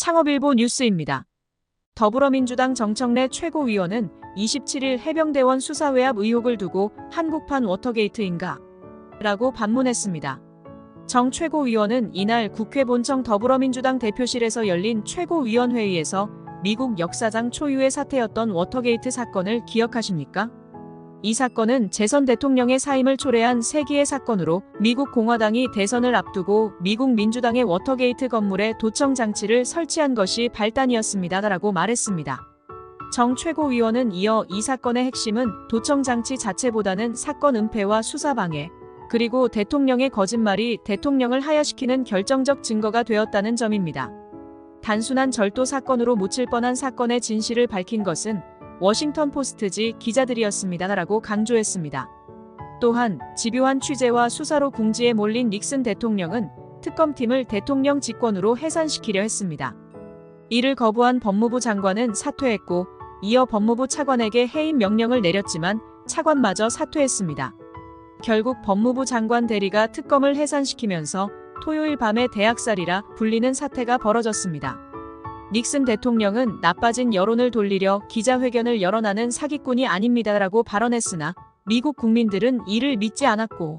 창업일보 뉴스입니다. 더불어민주당 정청래 최고위원은 27일 해병대원 수사외압 의혹을 두고 한국판 워터게이트인가? 라고 반문했습니다. 정 최고위원은 이날 국회 본청 더불어민주당 대표실에서 열린 최고위원회의에서 미국 역사상 초유의 사태였던 워터게이트 사건을 기억하십니까? 이 사건은 재선 대통령의 사임을 초래한 세기의 사건으로 미국 공화당이 대선을 앞두고 미국 민주당의 워터게이트 건물에 도청 장치를 설치한 것이 발단이었습니다라고 말했습니다. 정 최고위원은 이어 이 사건의 핵심은 도청 장치 자체보다는 사건 은폐와 수사 방해, 그리고 대통령의 거짓말이 대통령을 하야시키는 결정적 증거가 되었다는 점입니다. 단순한 절도 사건으로 묻힐 뻔한 사건의 진실을 밝힌 것은 워싱턴 포스트지 기자들이었습니다라고 강조했습니다. 또한 집요한 취재와 수사로 궁지에 몰린 닉슨 대통령은 특검팀을 대통령 직권으로 해산시키려 했습니다. 이를 거부한 법무부 장관은 사퇴했고 이어 법무부 차관에게 해임 명령을 내렸지만 차관마저 사퇴했습니다. 결국 법무부 장관 대리가 특검을 해산시키면서 토요일 밤에 대학살이라 불리는 사태가 벌어졌습니다. 닉슨 대통령은 나빠진 여론을 돌리려 기자회견을 열어나는 사기꾼이 아닙니다라고 발언했으나 미국 국민들은 이를 믿지 않았고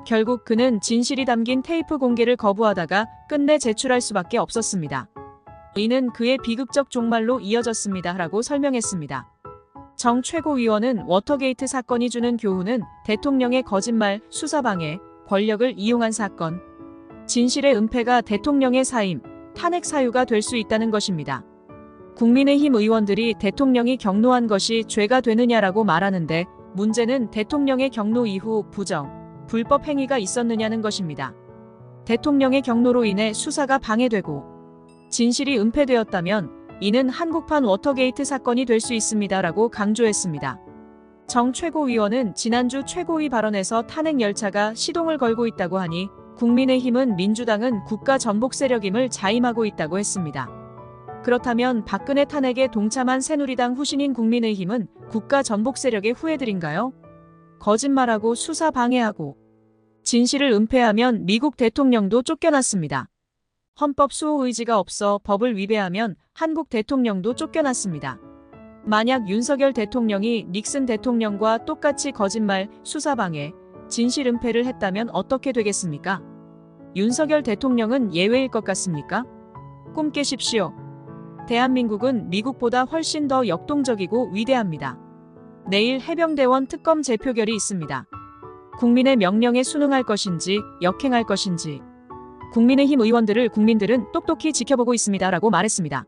결국 그는 진실이 담긴 테이프 공개를 거부하다가 끝내 제출할 수밖에 없었습니다. 이는 그의 비극적 종말로 이어졌습니다라고 설명했습니다. 정 최고위원은 워터게이트 사건이 주는 교훈은 대통령의 거짓말, 수사방해, 권력을 이용한 사건, 진실의 은폐가 대통령의 사임, 탄핵 사유가 될 수 있다는 것입니다. 국민의힘 의원들이 대통령이 경로한 것이 죄가 되느냐라고 말하는데 문제는 대통령의 경로 이후 부정, 불법 행위가 있었느냐는 것입니다. 대통령의 경로로 인해 수사가 방해되고 진실이 은폐되었다면 이는 한국판 워터게이트 사건이 될 수 있습니다라고 강조했습니다. 정 최고위원은 지난주 최고위 발언에서 탄핵 열차가 시동을 걸고 있다고 하니 국민의힘은 민주당은 국가 전복 세력임을 자임하고 있다고 했습니다. 그렇다면 박근혜 탄핵에 동참한 새누리당 후신인 국민의힘은 국가 전복 세력의 후예들인가요? 거짓말하고 수사 방해하고 진실을 은폐하면 미국 대통령도 쫓겨났습니다. 헌법 수호 의지가 없어 법을 위배하면 한국 대통령도 쫓겨났습니다. 만약 윤석열 대통령이 닉슨 대통령과 똑같이 거짓말, 수사 방해, 진실 은폐를 했다면 어떻게 되겠습니까? 윤석열 대통령은 예외일 것 같습니까? 꿈 깨십시오. 대한민국은 미국보다 훨씬 더 역동적이고 위대합니다. 내일 해병대원 특검 재표결이 있습니다. 국민의 명령에 순응할 것인지 역행할 것인지 국민의힘 의원들을 국민들은 똑똑히 지켜보고 있습니다라고 말했습니다.